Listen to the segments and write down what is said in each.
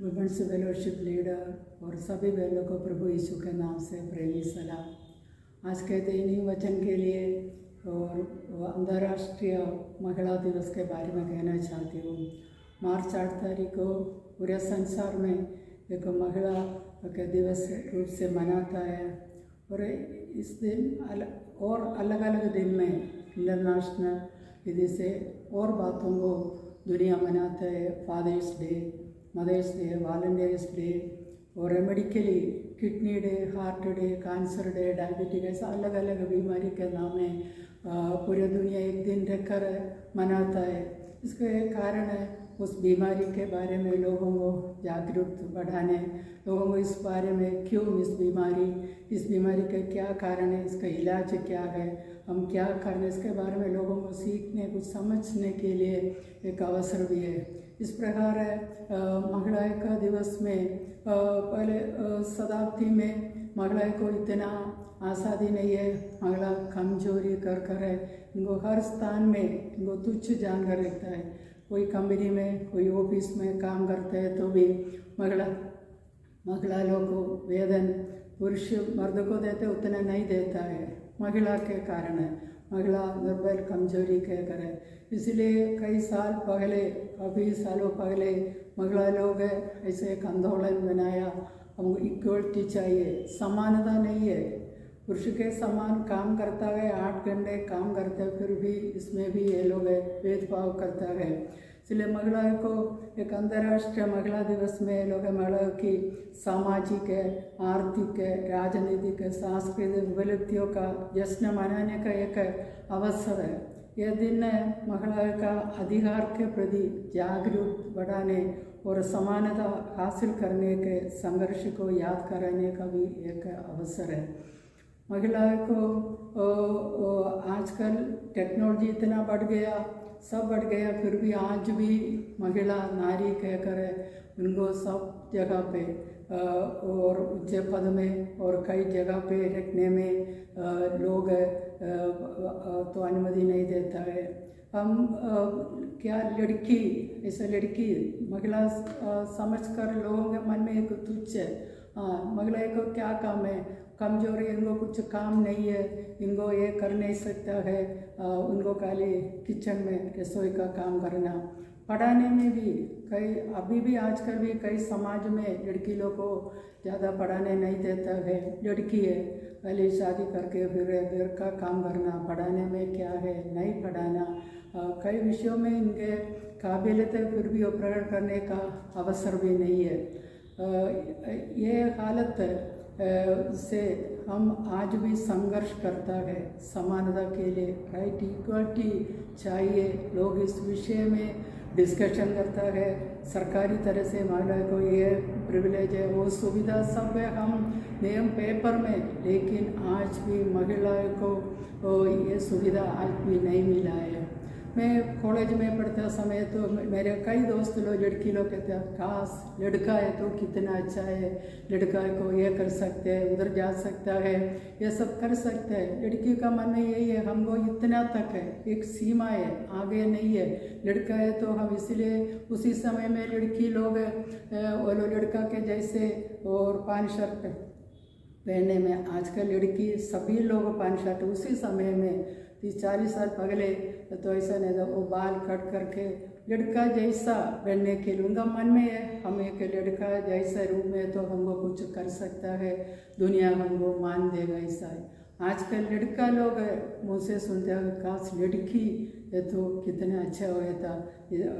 Women's fellowship leader और सभी बहनों को प्रभु यीशु के नाम से प्रेमी सलाम। आज के दैनिक वचन के लिए और अंतर्राष्ट्रीय महिला दिवस के बारे में कहना चाहती हूँ। मार्च 8 तारीख को पूरे संसार में एक महिला के दिवस रूप से मनाता है और इस दिन और अलग अलग दिन में इंटरनेशनल विधि से और बातों को दुनिया मनाता है। Father's day, mother's day, volunteers day और medically kidney day, heart day, cancer day, diabetic, ऐसा अलग अलग बीमारी के नाम में पूरी दुनिया एक दिन रखकर मनाता है। इसका एक कारण है उस बीमारी के बारे में लोगों को जागरूक बढ़ाने, लोगों को इस बारे में क्यों इस बीमारी के क्या कारण है, इसका इलाज क्या है, हम क्या करने, इसके बारे में लोगों को सीखने, कुछ समझने के लिए एक अवसर भी है। इस प्रकार महिला का दिवस में पहले शताब्दी में महिला को इतना आज़ादी नहीं है, महिला कमजोरी कर है, इनको हर स्थान में इनको तुच्छ जानकर रखता है। कोई कंपनी में, कोई ऑफिस में काम करते हैं तो भी महिला लोग को वेतन पुरुष मर्द को देते उतना नहीं देता है। महिला के कारण है, महिला दुर्बल कमजोरी के करे। इसलिए कई साल पहले, काफ़ी सालों पहले महिला लोग ऐसे एक आंदोलन बनाया, हमको इक्वलिटी चाहिए, समानता नहीं है। पुरुष के समान काम करता है, 8 घंटे काम करते हैं, फिर भी इसमें भी ये लोग भेदभाव करता है। इसलिए महिला को एक अंतर्राष्ट्रीय महिला दिवस में लोग महिलाओं की सामाजिक, आर्थिक, राजनीतिक, सांस्कृतिक उपलब्धियों का जश्न मनाने का एक अवसर है। यह दिन महिलाओं का अधिकार के प्रति जागरूक बढ़ाने और समानता हासिल करने के संघर्ष को याद कराने का भी एक अवसर है। महिलाओं को आजकल टेक्नोलॉजी इतना बढ़ गया, सब बढ़ गया, फिर भी आज भी महिला नारी कहकर उनको सब जगह पे और उच्च पद में और कई जगह पे रखने में लोग तो अनुमति नहीं देता है। हम क्या लड़की, ऐसे लड़की महिला समझकर लोगों के मन में एक तुच्छ है, महिला को क्या काम है, कमजोरी, इनको कुछ काम नहीं है, इनको ये कर नहीं सकता है, उनको खाली किचन में रसोई का काम करना। पढ़ाने में भी अभी भी आजकल भी कई समाज में लड़की लोग को ज़्यादा पढ़ाने नहीं देता है। लड़की है, पहले शादी करके फिर घर का काम करना, पढ़ाने में क्या है, नहीं पढ़ाना, कई विषयों में इनके काबिलियत है, फिर भी वो प्रकट करने का अवसर भी नहीं है। ये हालत से हम आज भी संघर्ष करता है समानता के लिए, राइट इक्वलिटी चाहिए। लोग इस विषय में डिस्कशन करता है, सरकारी तरह से महिला को ये प्रिविलेज है, वो सुविधा सब है, हम नियम पेपर में, लेकिन आज भी महिलाओं को ये सुविधा आज भी नहीं मिला है। मैं कॉलेज में पढ़ते समय तो मेरे कई दोस्त लोग, लड़की लोग कहते हैं काश लड़का है तो कितना अच्छा है, लड़का को ये कर सकते हैं, उधर जा सकता है, ये सब कर सकते हैं। लड़की का मन में यही है, हमको इतना तक है, एक सीमा है, आगे नहीं है। लड़का है तो हम इसलिए उसी समय में लड़की लोग वो लड़का के जैसे और पैंट शर्ट पहनने में, आजकल लड़की सभी लोग पैंट शर्ट, उसी समय में 30-40 साल पहले तो ऐसा नहीं था, वो बाल कट करके लड़का जैसा बनने के लिए उनका मन में है, हम एक लड़का जैसा रूप में तो हमको कुछ कर सकता है, दुनिया हमको मान देगा, ऐसा है। आजकल लड़का लोग मुझसे सुनते हैं काश लड़की ये तो कितना अच्छा हुआ था,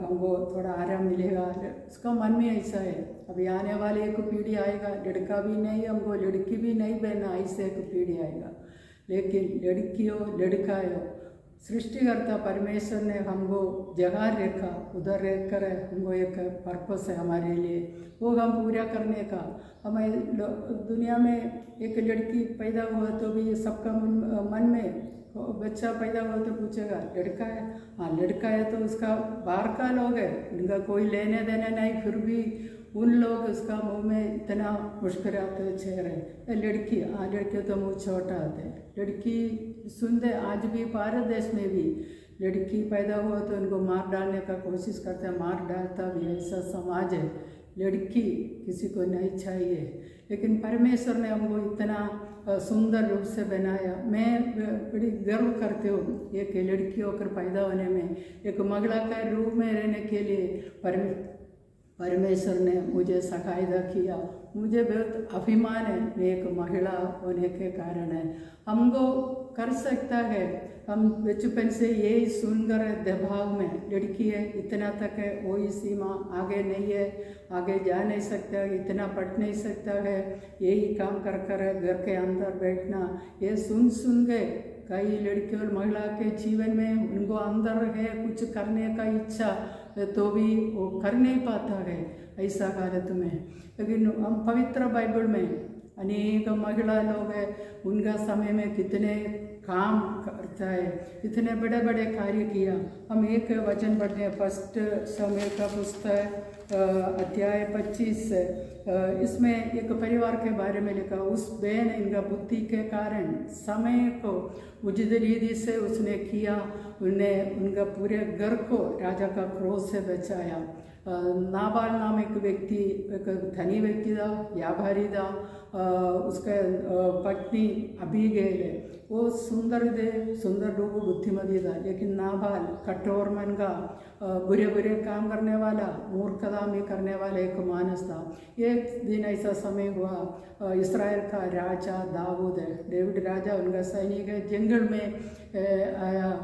हमको थोड़ा आराम मिलेगा, उसका मन में ऐसा है। अभी आने वाली एक पीढ़ी आएगा, लड़का भी नहीं, हमको लड़की भी नहीं बनना, ऐसे एक पीढ़ी आएगा। लेकिन लड़की हो लड़का हो, सृष्टिकर्ता परमेश्वर ने हमको जगह रखा, उधर रख कर हमको एक पर्पस है हमारे लिए, वो हम पूरा करने का। हमें दुनिया में एक लड़की पैदा हुआ तो भी सबका मन में, बच्चा पैदा हुआ तो पूछेगा लड़का है, हाँ लड़का है तो उसका बाहर का लोग है, उनका कोई लेने देने नहीं, फिर भी उन लोग उसका मुंह में इतना मुस्कुराते चेहरे, लड़की, हाँ लड़के तो मुँह छोटा आते, लड़की सुनते। आज भी भारत देश में भी लड़की पैदा हुआ तो उनको मार डालने का कोशिश करते हैं, मार डालता भी, ऐसा समाज है। लड़की किसी को नहीं चाहिए, लेकिन परमेश्वर ने हमको इतना सुंदर रूप से बनाया। मैं बड़ी गर्व करती हूँ एक लड़की होकर पैदा होने में, एक महिला का रूप में रहने के लिए परमेश्वर ने मुझे सहायता किया। मुझे बहुत अभिमान है मैं एक महिला होने के कारण है। हमको कर सकता है, हम बचपन से यही सुनकर दिमाग में लड़की है इतना तक है, वही सीमा, आगे नहीं है, आगे जा नहीं सकता, इतना पढ़ नहीं सकता है, यही काम कर कर घर के अंदर बैठना, ये सुन सुन के कई लड़की और महिला के जीवन में उनको अंदर है कुछ करने का इच्छा तो भी वो कर नहीं पाता है ऐसा हालत में। लेकिन हम पवित्र बाइबल में अनेक महिला लोग हैं, उनका समय में कितने काम करता है, इतने बड़े बड़े कार्य किया। हम एक वचन पढ़ते हैं, फर्स्ट समय का पुस्तक अध्याय 25, इसमें एक परिवार के बारे में लिखा। उस बहन इनका बुद्धि के कारण समय को उचित रीति से उसने किया, उनका पूरे घर को राजा का क्रोध से बचाया। नाबाल नाम एक व्यक्ति, एक धनी व्यक्ति था, व्यापारी था, उसका पत्नी अबीगैल है, वो सुंदर रूप बुद्धिमती था, लेकिन नाबाल कठोर मन का बुरे बुरे काम करने वाला, मूर्खतामी करने वाला एक मानस था। एक दिन ऐसा समय हुआ, इस्राएल का राजा दाऊद है, डेविड राजा, उनका सैनिक है, जंगल में आया,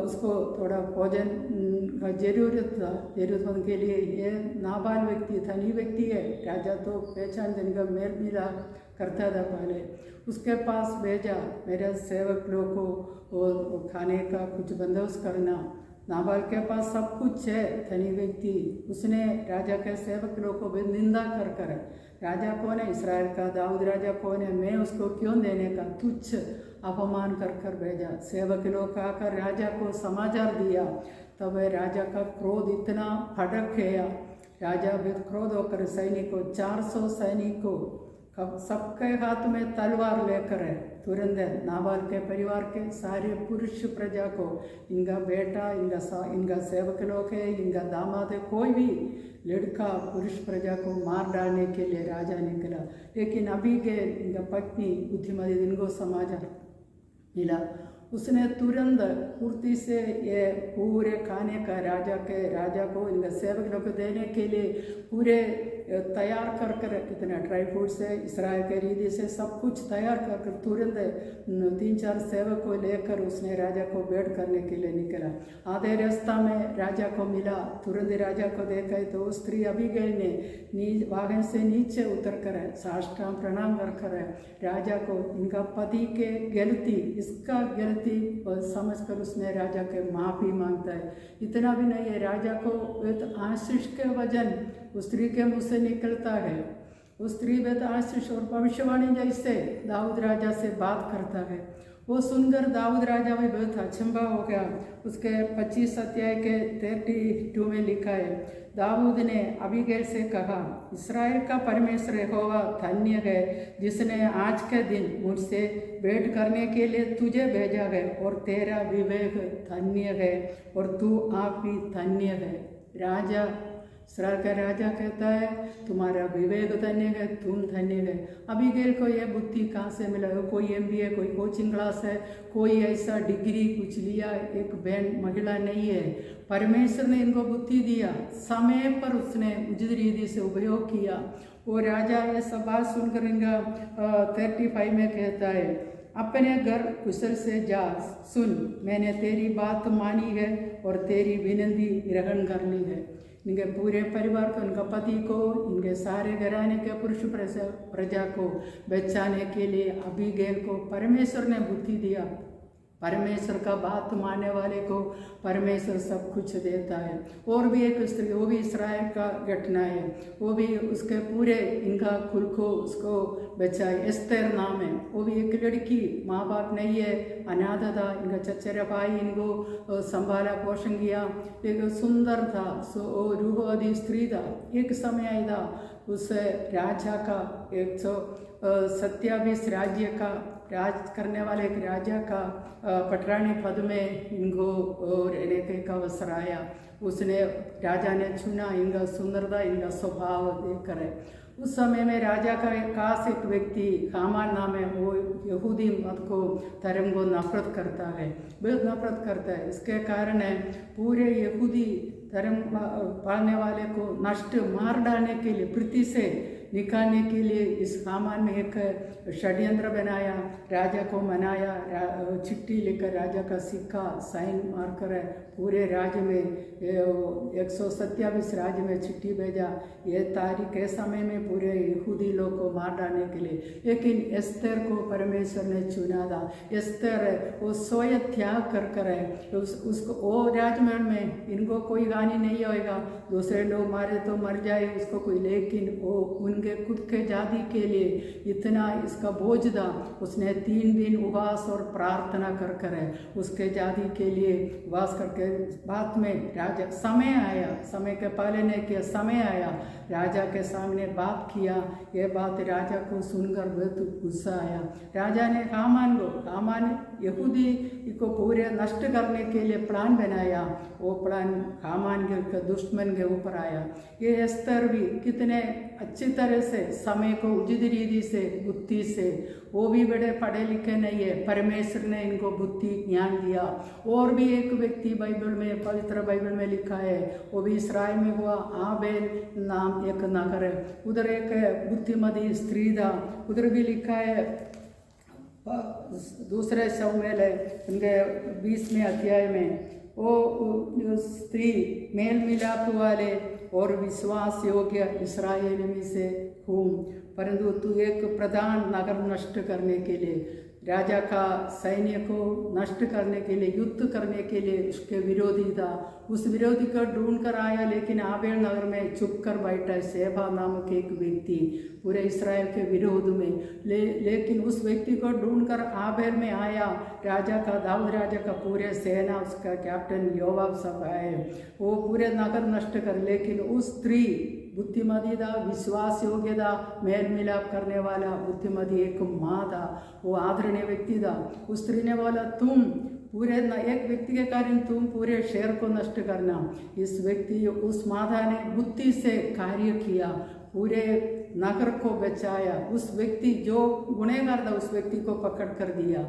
उसको थोड़ा भोजन का जरूरत के लिए ये नाबाल व्यक्ति धनी व्यक्ति है, राजा तो पहचान जिनका मेल मिला करता था पहले, उसके पास भेजा, मेरे सेवक लोग को खाने का कुछ बंदोबस्त करना। नाबाल के पास सब कुछ है, धनी व्यक्ति, उसने राजा के सेवक लोग को निंदा कर कर, राजा कौन है, इसराइल का दाऊद राजा कौन है, मैं उसको क्यों देने का, तुच्छ अपमान कर कर भेजा। सेवक लोग आकर राजा को समाचार दिया, तब राजा का क्रोध इतना भड़क गया, राजा भी क्रोध होकर सैनिकों 400 सैनिकों सबके हाथ में तलवार लेकर है, तुरंत नाबाल के परिवार के सारे पुरुष प्रजा को, इनका बेटा, इनका सेवक लोग है, इनका दामाद है, कोई भी लड़का पुरुष प्रजा को मार डालने के लिए राजा निकला। लेकिन अभी के इनका पत्नी बुद्धिमती, इनको समाचार मिला, उसने तुरंत फुर्ती से ये पूरे खाने का राजा को इनका सेवक लोग को देने के लिए पूरे तैयार कर कर, कितना ड्राई फ्रूट्स है, इसराइल के रीति से सब कुछ तैयार कर कर तुरंत 3-4 सेवक को लेकर उसने राजा को भेंट करने के लिए निकला। आधे रास्ता में राजा को मिला, तुरंत राजा को देखा तो स्त्री अबीगैल ने वाहन से नीचे उतर कर साष्टांग प्रणाम कर कर राजा को इनका पति के गलती, इसका गलती समझकर उसने राजा के माफ़ी मांगता है। इतना भी नहीं है, राजा को वेद आशीष के वजन उस स्त्री के मुँह से निकलता है। उस स्त्री वेद आशीष और भविष्यवाणी जैसे दाऊद राजा से बात करता है। वो सुनकर दाऊद राजा भी बहुत अचंभा हो गया। उसके 25 अध्याय के 32 में लिखा है, दाऊद ने अबीगैल से कहा, इस्राएल का परमेश्वर यहोवा धन्य है, जिसने आज के दिन मुझसे भेंट करने के लिए तुझे भेजा है, और तेरा विवेक धन्य है, और तू आप भी धन्य है। राजा, इसराइल का राजा कहता है, तुम्हारा विवेक धन्य है, तुम धन्य है। अबीगैल को यह बुद्धि कहाँ से मिला? कोई MBA, कोई कोचिंग क्लास है, कोई ऐसा डिग्री कुछ लिया, एक बहन महिला नहीं है। परमेश्वर ने इनको बुद्धि दिया, समय पर उसने उचित रीति से उपयोग किया। वो राजा ये सब बात सुनकर इनका 35 में कहता है, अपने घर कुशल से जा, सुन, मैंने तेरी बात मानी है और तेरी विनती ग्रहण कर ली है। इनके पूरे परिवार को, इनका पति को, इनके सारे घराने के पुरुष प्रजा को बचाने के लिए अबीगैल को परमेश्वर ने बुद्धि दिया। परमेश्वर का बात मानने वाले को परमेश्वर सब कुछ देता है। और भी एक स्त्री, वो भी इसराइल का घटना है, वो भी उसके पूरे इनका कुल को उसको बचाई। एस्तेर नाम है, वो भी एक लड़की, माँ बाप नहीं है, अनाथ था, इनका चचेरा भाई इनको संभाला पोषण किया, लेकिन सुंदर था, रूपवती स्त्री था। एक समय था उस राजा का 127 राज्य का राज करने वाले एक राजा का पटरानी पद में इनको रहने का अवसर आया। उसने राजा ने चुना, इनका सुंदरता, इनका स्वभाव देखकर है। उस समय में राजा का खास एक व्यक्ति हामान नाम है, वो यहूदी मत को धर्म को नफरत करता है, बहुत नफरत करता है। इसके कारण है पूरे यहूदी धर्म पालने वाले को नष्ट मार डालने के लिए, पृथ्वी से निकालने के लिए इस हामान ने एक षड्यंत्र बनाया, राजा को मनाया, चिट्ठी लेकर राजा का सिक्का साइन मारकर पूरे राज्य में 127 राज्य में चिट्ठी भेजा। ये तारीख के समय में पूरे यहूदी लोग को मार डालने के लिए, लेकिन एस्तर को परमेश्वर ने चुना था। एस्तर वो स्वयं त्याग कर उसको वो राजमहल में इनको कोई हानि नहीं होएगा, दूसरे लोग मारे तो मर जाए उसको कोई, लेकिन वो उनके खुद के जाति के लिए इतना इसका बोझ था। उसने 3 दिन उपवास और प्रार्थना कर उसके जाति के लिए उपवास करके, बाद में राजा समय आया, समय के पहले नहीं किया, समय आया राजा के सामने बात किया। ये बात राजा को सुनकर बहुत गुस्सा आया। राजा ने हामान यहूदी को पूरे नष्ट करने के लिए प्लान बनाया। वो प्लान हामान के दुश्मन के ऊपर आया। ये एस्तर भी कितने अच्छी तरह से समय को उचित रीति से, बुद्धि से, वो भी बड़े पढ़े लिखे नहीं है, परमेश्वर ने इनको बुद्धि ज्ञान दिया। और भी एक व्यक्ति बाइबल में, पवित्र बाइबल में लिखा है, वो भी इस्राएल में हुआ, आबेल नाम एक नगर है, उधर एक बुद्धिमती स्त्री था, उधर भी लिखा है। दूसरे शमूएल है उनके 20वें अध्याय में, वो स्त्री मेल मिलाप वाले और विश्वास योग्य इस्राएल में से हूँ, परंतु तू एक प्रधान नगर नष्ट करने के लिए, राजा का सैन्य को नष्ट करने के लिए, युद्ध करने के लिए उसके विरोधी था। उस विरोधी को ढूंढ कर आया, लेकिन आबेल नगर में छुप कर बैठा सेबा नामक एक व्यक्ति पूरे इस्राएल के विरोध में। लेकिन उस व्यक्ति को ढूंढ कर आबेल में आया। राजा का, दाऊद राजा का पूरे सेना, उसका कैप्टन योवाब सब आए, वो पूरे नगर नष्ट कर। लेकिन उस स्त्री बुद्धिमती था, विश्वास योग्य था, मेल मिलाप करने वाला बुद्धिमती एक माँ था, वो आदरणीय व्यक्ति था। उस स्त्री ने बोला, तुम पूरे एक व्यक्ति के कारण तुम पूरे शहर को नष्ट करना। इस व्यक्ति, उस माता ने बुद्धि से कार्य किया, पूरे नगर को बचाया। उस व्यक्ति जो गुनहगार था उस व्यक्ति को पकड़ कर दिया,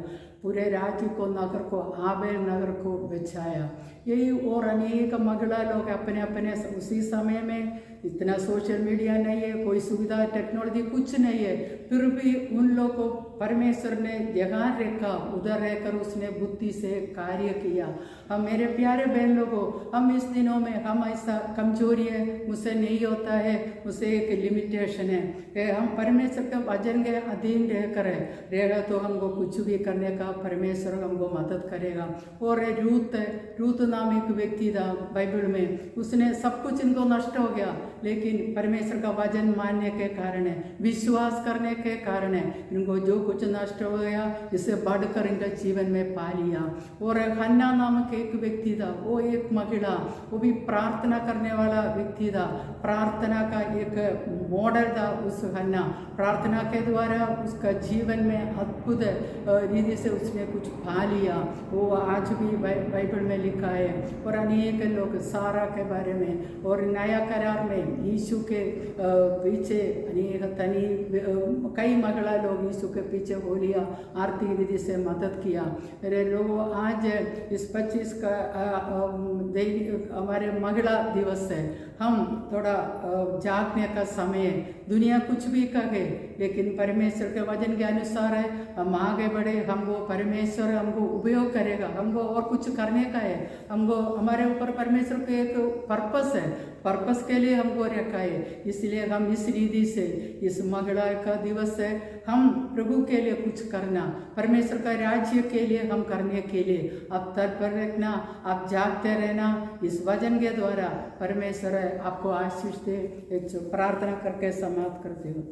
पूरे राज्य को, नगर को, आबेल नगर को बचाया। यही और अनेक महिला लोग अपने अपने, उसी समय में इतना सोशल मीडिया नहीं है, कोई सुविधा टेक्नोलॉजी कुछ नहीं है, फिर भी उन लोगों को परमेश्वर ने जगह रखा, उधर रहकर उसने बुद्धि से कार्य किया। हम मेरे प्यारे बहन लोगों, हम इस दिनों में, हम ऐसा कमजोरी है, मुझसे नहीं होता है, मुझसे एक लिमिटेशन है, हम परमेश्वर के वचन के अधीन रहकर रहेगा तो हमको कुछ भी करने का परमेश्वर हमको मदद करेगा। और रूत नाम एक व्यक्ति था बाइबल में, उसने सब कुछ इनको नष्ट हो गया, लेकिन परमेश्वर का वचन मानने के कारण है, विश्वास करने के कारण है, इनको जो कुछ नष्ट हो गया इससे बढ़कर इनका जीवन में पा लिया। और हन्ना नामक एक व्यक्ति था, वो एक महिला, वो भी प्रार्थना करने वाला व्यक्ति था, प्रार्थना का एक मॉडल था उस हन्ना। प्रार्थना के द्वारा उसका जीवन में अद्भुत रीति से उसने कुछ पा लिया, वो आज भी बाइबल में लिखा है। और अनेक लोग सारा के बारे में, और नया करार में यीशु के पीछे कई महिला लोग यीशु के पीछे हो लिया, आर्थिक विधि से मदद किया। मेरे लोगों, आज इस 25 का हमारे महिला दिवस है, हम थोड़ा जागने का समय है। दुनिया कुछ भी कहे, लेकिन परमेश्वर के वचन के अनुसार है, हम आगे बढ़े, हमको परमेश्वर हमको उपयोग करेगा, हमको और कुछ करने का है, हमको हमारे ऊपर परमेश्वर के एक पर्पस है, पर्पस के लिए हमको रखा है। इसलिए हम इस रीति से, इस महिला का दिवस है, हम प्रभु के लिए कुछ करना, परमेश्वर का राज्य के लिए हम करने के लिए आप तत्पर रखना, आप जागते रहना। इस वचन के द्वारा परमेश्वर आपको आशीष दे। एक प्रार्थना करके समाप्त करते हो।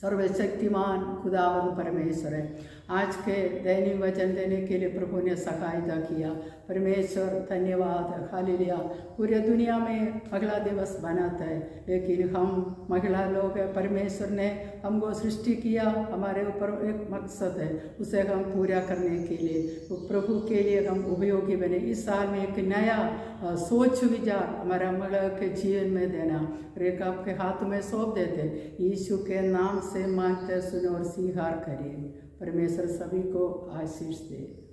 सर्वशक्तिमान खुदावंद परमेश्वर है। आज के दैनिक वचन देने के लिए प्रभु ने सहायता किया। परमेश्वर धन्यवाद, हालेलुया। पूरे दुनिया में महिला दिवस मनाता है, लेकिन हम महिला लोग हैं, परमेश्वर ने हमको सृष्टि किया, हमारे ऊपर एक मकसद है, उसे हम पूरा करने के लिए प्रभु के लिए हम उपयोगी बने। इस साल में एक नया सोच विचार हमारा महिला के जीवन में देना, रेखा आपके हाथ में सौंप देते, यीशु के नाम से मांगते, सुनो और स्वीकार करिए। परमेश्वर सभी को आशीष दे।